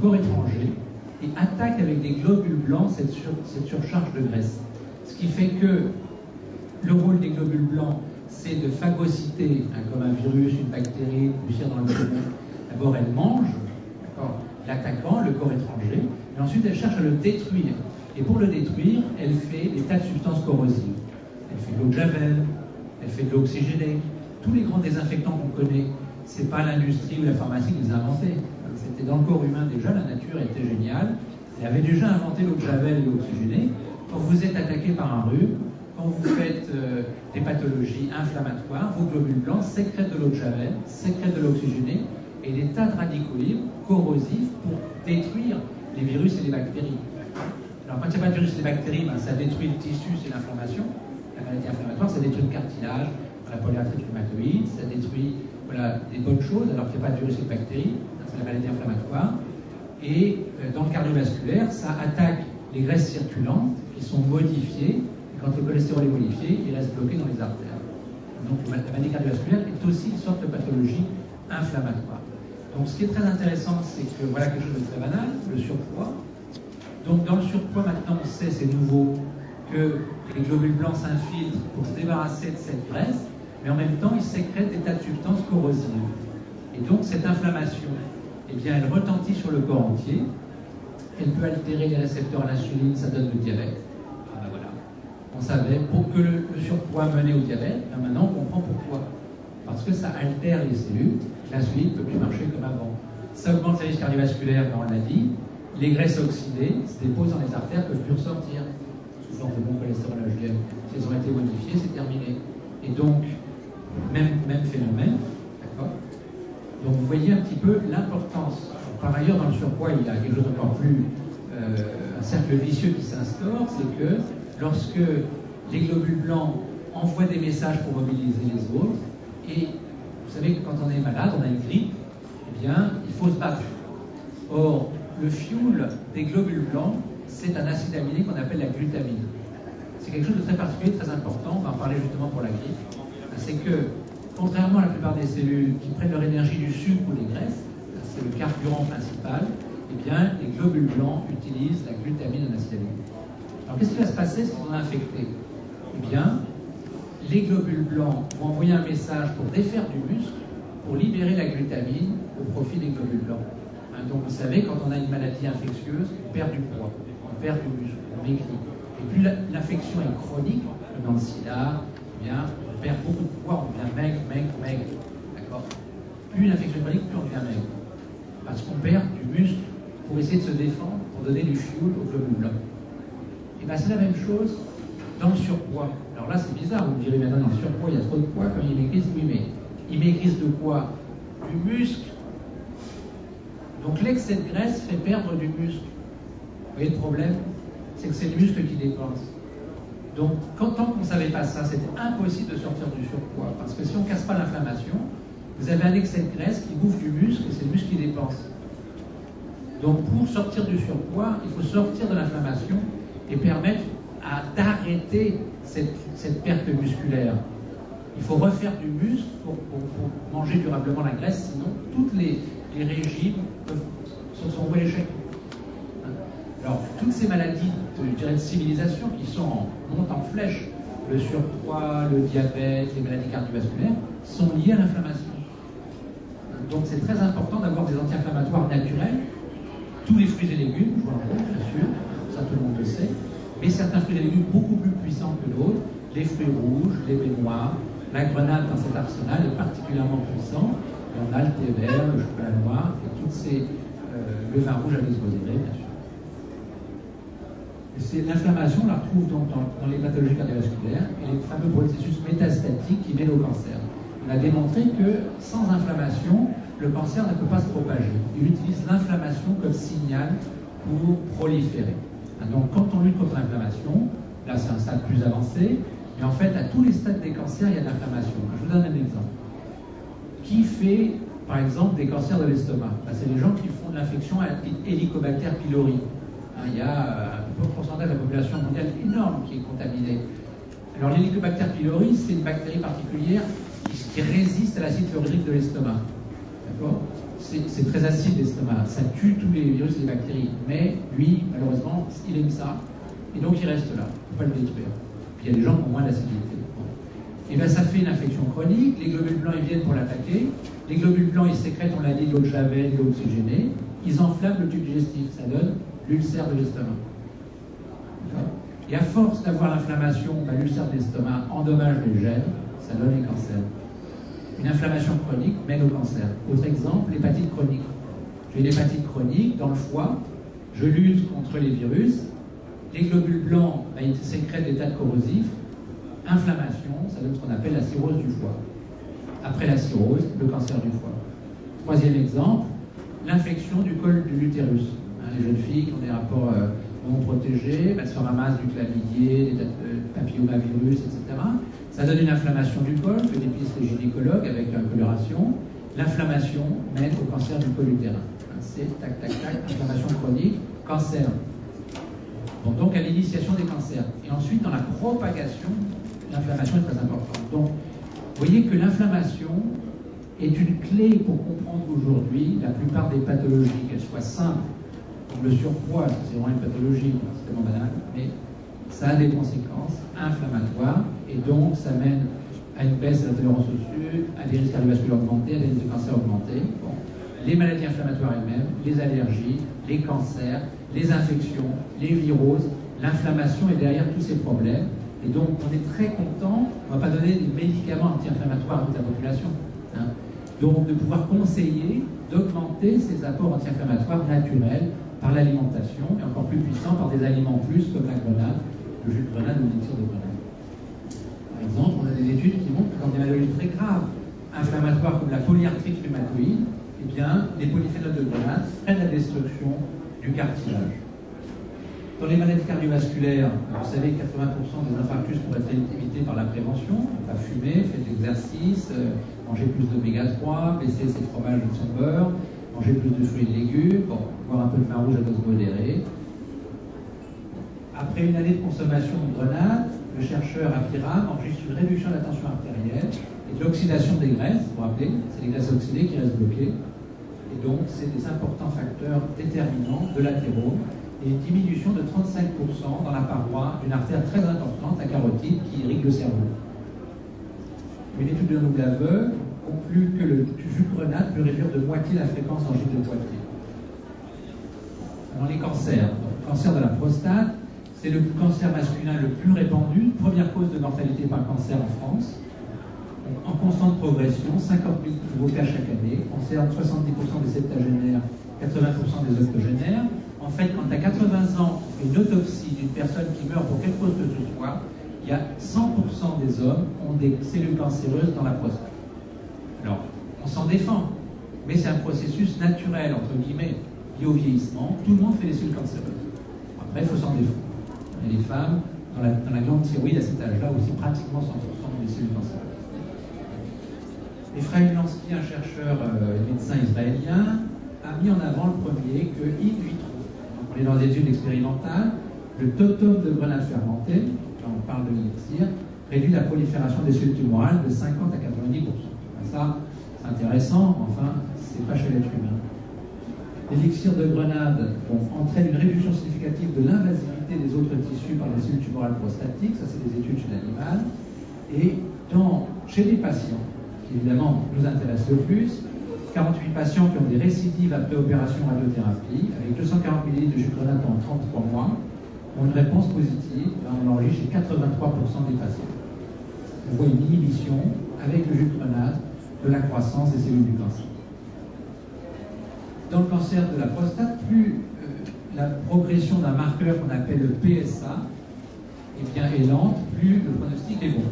corps étranger et attaque avec des globules blancs cette surcharge de graisse. Ce qui fait que le rôle des globules blancs, c'est de phagocyter, comme un virus, une bactérie, une poussière dans le poumon. D'abord, elle mange l'attaquant, le corps étranger, et ensuite elle cherche à le détruire. Et pour le détruire, elle fait des tas de substances corrosives. Elle fait de l'eau de javel, elle fait de l'eau oxygénée. Tous les grands désinfectants qu'on connaît, c'est pas l'industrie ou la pharmacie qui les a inventés. C'était dans le corps humain déjà, la nature était géniale. Elle avait déjà inventé l'eau de javel et l'eau oxygénée. Quand vous êtes attaqué par un rhume, quand vous faites des pathologies inflammatoires, vos globules blancs sécrètent de l'eau de javel, sécrètent de l'eau oxygénée et des tas de radicaux libres corrosifs pour détruire les virus et les bactéries. Alors quand il n'y a pas de virus et des bactéries, ça détruit le tissu, c'est l'inflammation. La maladie inflammatoire, ça détruit le cartilage, la polyarthrite rhumatoïde, ça détruit des bonnes choses alors qu'il n'y a pas de virus et de bactéries, c'est la maladie inflammatoire. Et dans le cardiovasculaire, ça attaque les graisses circulantes qui sont modifiées. Et quand le cholestérol est modifié, il reste bloqué dans les artères. Donc la maladie cardiovasculaire est aussi une sorte de pathologie inflammatoire. Donc ce qui est très intéressant, c'est que voilà quelque chose de très banal, le surpoids. Donc dans le surpoids, maintenant on sait, c'est nouveau, que les globules blancs s'infiltrent pour se débarrasser de cette graisse, mais en même temps ils sécrètent des tas de substances corrosives. Et donc cette inflammation, eh bien, elle retentit sur le corps entier, elle peut altérer les récepteurs à l'insuline, ça donne le diabète. Ah ben voilà. On savait, pour que le surpoids menait au diabète, maintenant on comprend pourquoi. Parce que ça altère les cellules, l'insuline ne peut plus marcher comme avant. Ça augmente les risques cardiovasculaires, on l'a dit. Les graisses oxydées se déposent dans les artères, ne peuvent plus ressortir. Sous forme de bon cholestérol HDL. Si elles ont été modifiées, c'est terminé. Et donc, même phénomène, d'accord. Donc vous voyez un petit peu l'importance. Par ailleurs, dans le surpoids, il y a quelque chose d'encore plus, un cercle vicieux qui s'instaure, c'est que lorsque les globules blancs envoient des messages pour mobiliser les autres, et vous savez que quand on est malade, on a une grippe, eh bien, il faut se battre. Or, le fuel des globules blancs, c'est un acide aminé qu'on appelle la glutamine. C'est quelque chose de très particulier, très important, on va en parler justement pour la grippe. C'est que, contrairement à la plupart des cellules qui prennent leur énergie du sucre ou des graisses, c'est le carburant principal, eh bien, les globules blancs utilisent la glutamine en acide aminé. Alors, qu'est-ce qui va se passer si on est infecté? Eh bien, les globules blancs vont envoyer un message pour défaire du muscle, pour libérer la glutamine au profit des globules blancs. Donc, vous savez, quand on a une maladie infectieuse, on perd du poids, on perd du muscle, on maigrit. Et plus l'infection est chronique, comme dans le sida, eh bien, on perd beaucoup de poids, on devient maigre. D'accord? Plus l'infection est chronique, plus on devient maigre. Parce qu'on perd du muscle pour essayer de se défendre, pour donner du fuel aux globules blancs. Et bien, c'est la même chose dans le surpoids. Alors là, c'est bizarre, vous me direz, maintenant, dans le surpoids, il y a trop de poids, comme ils maigrissent. Oui, mais ils maigrissent de quoi? Du muscle. Donc l'excès de graisse fait perdre du muscle. Vous voyez le problème? C'est que c'est le muscle qui dépense. Donc, tant qu'on ne savait pas ça, c'était impossible de sortir du surpoids. Parce que si on ne casse pas l'inflammation, vous avez un excès de graisse qui bouffe du muscle et c'est le muscle qui dépense. Donc, pour sortir du surpoids, il faut sortir de l'inflammation et permettre d'arrêter cette perte musculaire. Il faut refaire du muscle pour manger durablement la graisse, sinon tous les régimes sont voués à l'échec. Alors, toutes ces maladies de civilisation qui montent en flèche, le surpoids, le diabète, les maladies cardiovasculaires, sont liées à l'inflammation. Donc, c'est très important d'avoir des anti-inflammatoires naturels. Tous les fruits et légumes, je vous en montre, bien sûr, ça tout le monde le sait, mais certains fruits et légumes beaucoup plus puissants que d'autres, les fruits rouges, les baies noires, la grenade dans cet arsenal est particulièrement puissant. On a le thé vert, le chocolat noir, et toutes ces, le vin rouge à l'isodéré, bien sûr. L'inflammation, on la retrouve donc dans les pathologies cardiovasculaires et les fameux processus métastatiques qui mènent au cancer. On a démontré que sans inflammation, le cancer ne peut pas se propager. Il utilise l'inflammation comme signal pour proliférer. Donc quand on lutte contre l'inflammation, là c'est un stade plus avancé, mais en fait à tous les stades des cancers, il y a de l'inflammation. Je vous donne un exemple. Qui fait, par exemple, des cancers de l'estomac? C'est les gens qui font de l'infection à Helicobacter pylori. Il y a un pourcentage de la population mondiale énorme qui est contaminée. Alors l'Helicobacter pylori, c'est une bactérie particulière qui résiste à l'acide chlorhydrique de l'estomac. D'accord? C'est très acide l'estomac, ça tue tous les virus et les bactéries, mais lui, malheureusement, il aime ça, et donc il reste là, il ne faut pas le détruire. Puis il y a des gens qui ont moins d'acidité. Bon. Et bien ça fait une infection chronique, les globules blancs ils viennent pour l'attaquer, les globules blancs ils sécrètent, on l'a dit, de l'eau de javel, de l'eau oxygénée, ils enflamment le tube digestif, ça donne l'ulcère de l'estomac. Et à force d'avoir l'inflammation, l'ulcère de l'estomac endommage les gènes, ça donne les cancers. Une inflammation chronique mène au cancer. Autre exemple, l'hépatite chronique. J'ai une hépatite chronique dans le foie, je lutte contre les virus, les globules blancs ils sécrètent des tas de corrosifs, inflammation, ça donne ce qu'on appelle la cirrhose du foie. Après la cirrhose, le cancer du foie. Troisième exemple, l'infection du col de l'utérus. Les jeunes filles qui ont des rapports non protégés, elles se ramassent du chlamydier, des papillomavirus, etc. Ça donne une inflammation du col, que dépistent les gynécologues avec une coloration. L'inflammation mène au cancer du col utérin. C'est tac, tac, tac, inflammation chronique, cancer. Bon, donc à l'initiation des cancers. Et ensuite, dans la propagation, l'inflammation est très importante. Donc, vous voyez que l'inflammation est une clé pour comprendre aujourd'hui la plupart des pathologies, qu'elles soient simples. Donc le surpoids, c'est vraiment une pathologie, c'est tellement banal, mais ça a des conséquences inflammatoires et donc ça mène à une baisse de la tolérance osseuse, à des risques cardiovasculaires augmentés, à des risques de cancer augmentés. Bon. Les maladies inflammatoires elles-mêmes, les allergies, les cancers, les infections, les viroses, l'inflammation est derrière tous ces problèmes. Et donc on est très content, on ne va pas donner des médicaments anti-inflammatoires à toute la population. Donc de pouvoir conseiller d'augmenter ces apports anti-inflammatoires naturels par l'alimentation, et encore plus puissant par des aliments plus comme la grenade, le jus de grenade ou l'élixir de grenade. Par exemple, on a des études qui montrent que dans des maladies très graves, inflammatoires comme la polyarthrite rhumatoïde, eh bien, les polyphénols de grenade freinent la destruction du cartilage. Dans les maladies cardiovasculaires, vous savez que 80% des infarctus pourraient être évités par la prévention. Pas fumer, faites de l'exercice, manger plus d'oméga 3, baisser ses fromages et son beurre, manger plus de fruits et de légumes, bon, boire un peu de vin rouge à dose modérée. Après une année de consommation de grenade, le chercheur Apiram enregistre une réduction de la tension artérielle et de l'oxydation des graisses. Vous vous rappelez, c'est les graisses oxydées qui restent bloquées. Et donc, c'est des importants facteurs déterminants de l'athérome et une diminution de 35% dans la paroi d'une artère très importante, la carotide, qui irrigue le cerveau. Une étude de double aveugle conclut que le jus de grenade peut réduire de moitié la fréquence d'angine de poitrine. Dans les cancers, donc, le cancer de la prostate, c'est le cancer masculin le plus répandu, première cause de mortalité par cancer en France. Donc, en constante progression, 50 000 nouveaux cas chaque année, concerne 70% des septagénaires, 80% des octogénaires. En fait, quand à 80 ans, on fait une autopsie d'une personne qui meurt pour quelque cause que ce soit, il y a 100% des hommes ont des cellules cancéreuses dans la prostate. Alors, on s'en défend, mais c'est un processus naturel, entre guillemets, lié au vieillissement. Tout le monde fait des cellules cancéreuses. Après, il faut s'en défendre. Et les femmes, dans la glande thyroïde, à cet âge-là, aussi pratiquement 100% ont des cellules cancéreuses. Ephraim Lansky, un chercheur médecin israélien, a mis en avant le premier que in vitro, donc on est dans des études expérimentales, le totum de grenade fermentée, là on parle de l'élixir, réduit la prolifération des cellules tumorales de 50 à 90%. Ça, c'est intéressant, mais enfin, c'est pas chez l'être humain. L'élixir de grenade entraîne une réduction significative de l'invasivité des autres tissus par les cellules tumorales prostatiques, ça c'est des études chez l'animal, et chez les patients, qui évidemment nous intéressent le plus, 48 patients qui ont des récidives après opération radiothérapie, avec 240 ml de jus de grenade pendant 33 mois, ont une réponse positive, on l'enregistre chez 83% des patients. On voit une inhibition avec le jus de grenade de la croissance des cellules du cancer. Dans le cancer de la prostate, plus la progression d'un marqueur qu'on appelle le PSA est lente, plus le pronostic est bon.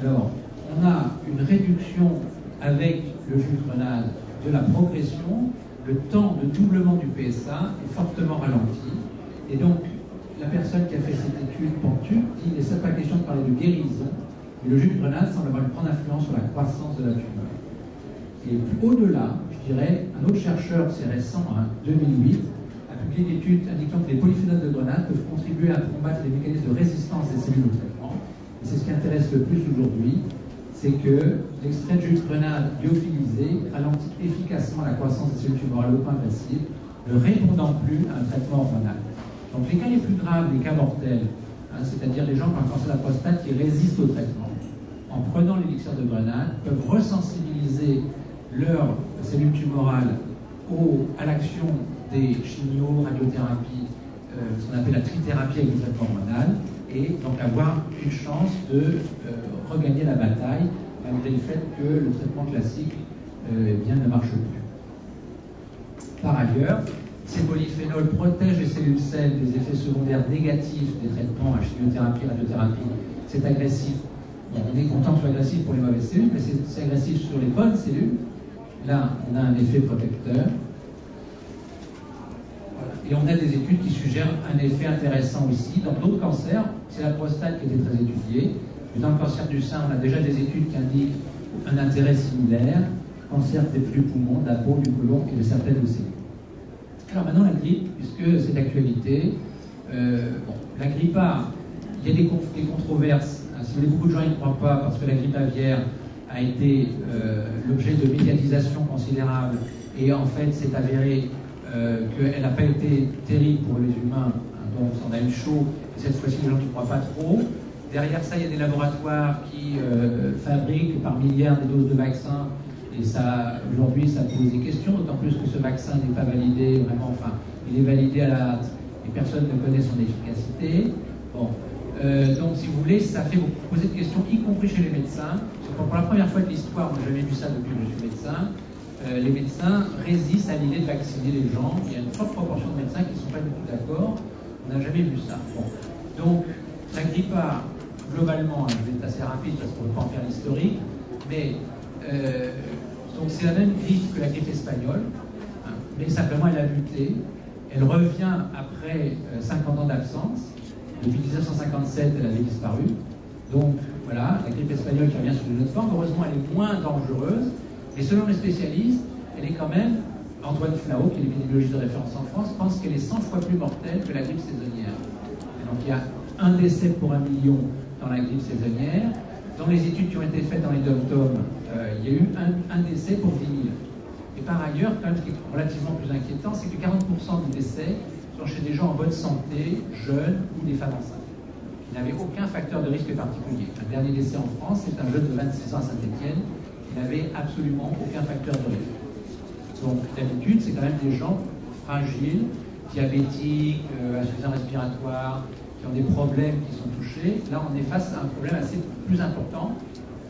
Alors, on a une réduction avec le jus de grenade de la progression, le temps de doublement du PSA est fortement ralenti. Et donc, la personne qui a fait cette étude pentue dit qu'il n'est pas question de parler de guérison, mais le jus de grenade semble avoir une grande influence sur la croissance de la tumeur. Et au-delà, je dirais, un autre chercheur, c'est récent, 2008, a publié une étude indiquant que les polyphénols de grenade peuvent contribuer à combattre les mécanismes de résistance des cellules au traitement. Et c'est ce qui intéresse le plus aujourd'hui, c'est que l'extrait de jus de grenade lyophilisé ralentit efficacement la croissance des cellules tumorales au point invasives, ne répondant plus à un traitement hormonal. Donc les cas les plus graves, les cas mortels, c'est-à-dire les gens qui ont un cancer de la prostate qui résistent au traitement, en prenant l'élixir de grenade, peuvent resensibiliser leurs cellules tumorales à l'action des chimios, radiothérapies, ce qu'on appelle la trithérapie avec le traitement hormonal, et donc avoir une chance de regagner la bataille, malgré le fait que le traitement classique ne marche plus. Par ailleurs, ces polyphénols protègent les cellules saines des effets secondaires négatifs des traitements à chimiothérapie, radiothérapie. C'est agressif. Bon, on est content que ce soit agressif pour les mauvaises cellules, mais c'est agressif sur les bonnes cellules. Là, on a un effet protecteur. Voilà. Et on a des études qui suggèrent un effet intéressant aussi. Dans d'autres cancers, c'est la prostate qui était très étudiée. Mais dans le cancer du sein, on a déjà des études qui indiquent un intérêt similaire. Cancer du poumon, de la peau, du côlon et de certaines cellules. Alors maintenant la grippe, puisque c'est d'actualité. La grippe A, il y a des controverses. Si vous voulez, beaucoup de gens n'y croient pas parce que la grippe aviaire a été l'objet de médiatisation considérable et en fait c'est avéré qu'elle n'a pas été terrible pour les humains, donc on a eu chaud et cette fois-ci les gens n'y croient pas trop. Derrière ça, il y a des laboratoires qui fabriquent par milliards des doses de vaccins. Et ça, aujourd'hui, ça pose des questions, d'autant plus que ce vaccin n'est pas validé vraiment, enfin, il est validé à la hâte et personne ne connaît son efficacité. Bon. Donc, si vous voulez, ça fait beaucoup poser de questions, y compris chez les médecins. Parce que pour la première fois de l'histoire, moi j'avais vu ça depuis que je suis médecin, les médecins résistent à l'idée de vacciner les gens. Il y a une forte proportion de médecins qui ne sont pas du tout d'accord. On n'a jamais vu ça. Bon. Donc, la grippe A, globalement, je vais être assez rapide parce qu'on ne peut pas en faire l'historique, mais donc c'est la même grippe que la grippe espagnole, mais simplement elle a muté. Elle revient après 50 ans d'absence. Depuis 1957, elle avait disparu. Donc voilà, la grippe espagnole qui revient sous une autre forme. Heureusement, elle est moins dangereuse. Et selon les spécialistes, elle est quand même, Antoine Flau, qui est l'épidémiologiste de référence en France, pense qu'elle est 100 fois plus mortelle que la grippe saisonnière. Et donc il y a un décès pour 1 million dans la grippe saisonnière. Dans les études qui ont été faites dans les dom-toms, il y a eu un décès pour 10 000. Et par ailleurs, quand même, ce qui est relativement plus inquiétant, c'est que 40% des décès sont chez des gens en bonne santé, jeunes ou des femmes enceintes, qui n'avaient aucun facteur de risque particulier. Un dernier décès en France, c'est un jeune de 26 ans à Saint-Étienne, qui n'avait absolument aucun facteur de risque. Donc d'habitude, c'est quand même des gens fragiles, diabétiques, insuffisants respiratoires, qui ont des problèmes qui sont touchés. Là, on est face à un problème assez plus important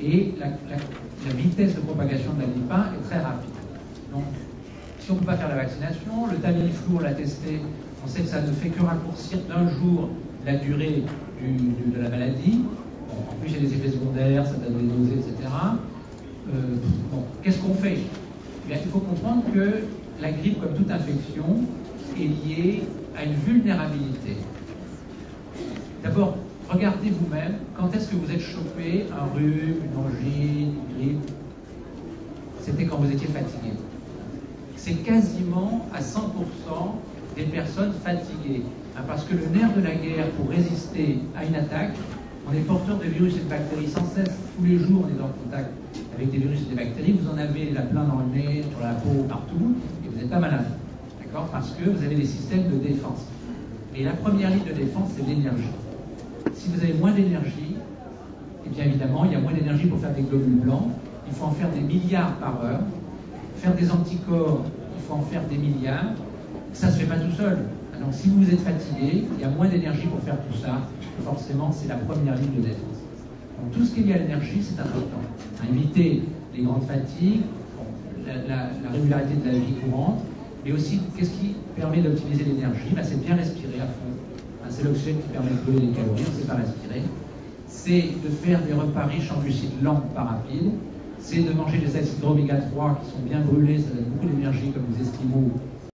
et la vitesse de propagation de la grippe A est très rapide. Donc, si on ne peut pas faire la vaccination, le Tamiflu, on l'a testé, on sait que ça ne fait que raccourcir d'un jour la durée de la maladie. Bon, en plus, il y a des effets secondaires, ça donne des nausées, etc. Qu'est-ce qu'on fait ? Eh bien, il faut comprendre que la grippe, comme toute infection, est liée à une vulnérabilité. D'abord, regardez vous-même, quand est-ce que vous êtes chopé un rhume, une angine, une grippe? C'était quand vous étiez fatigué. C'est quasiment à 100% des personnes fatiguées. Parce que le nerf de la guerre, pour résister à une attaque, on est porteur de virus et de bactéries sans cesse. Tous les jours, on est en contact avec des virus et des bactéries. Vous en avez la plein dans le nez, sur la peau, partout, et vous n'êtes pas malade. D'accord? Parce que vous avez des systèmes de défense. Et la première ligne de défense, c'est l'énergie. Si vous avez moins d'énergie, et bien évidemment, il y a moins d'énergie pour faire des globules blancs. Il faut en faire des milliards par heure. Faire des anticorps, il faut en faire des milliards. Ça ne se fait pas tout seul. Donc si vous êtes fatigué, il y a moins d'énergie pour faire tout ça. Forcément, c'est la première ligne de défense. Donc tout ce qui est lié à l'énergie, c'est important. Éviter les grandes fatigues, la régularité de la vie courante, mais aussi, qu'est-ce qui permet d'optimiser l'énergie? C'est bien respirer à fond. C'est l'oxygène qui permet de brûler les calories, on ne sait pas respirer. C'est de faire des repas riches en glucides lents, pas rapides. C'est de manger des acides gras oméga 3 qui sont bien brûlés, ça donne beaucoup d'énergie, comme les Esquimaux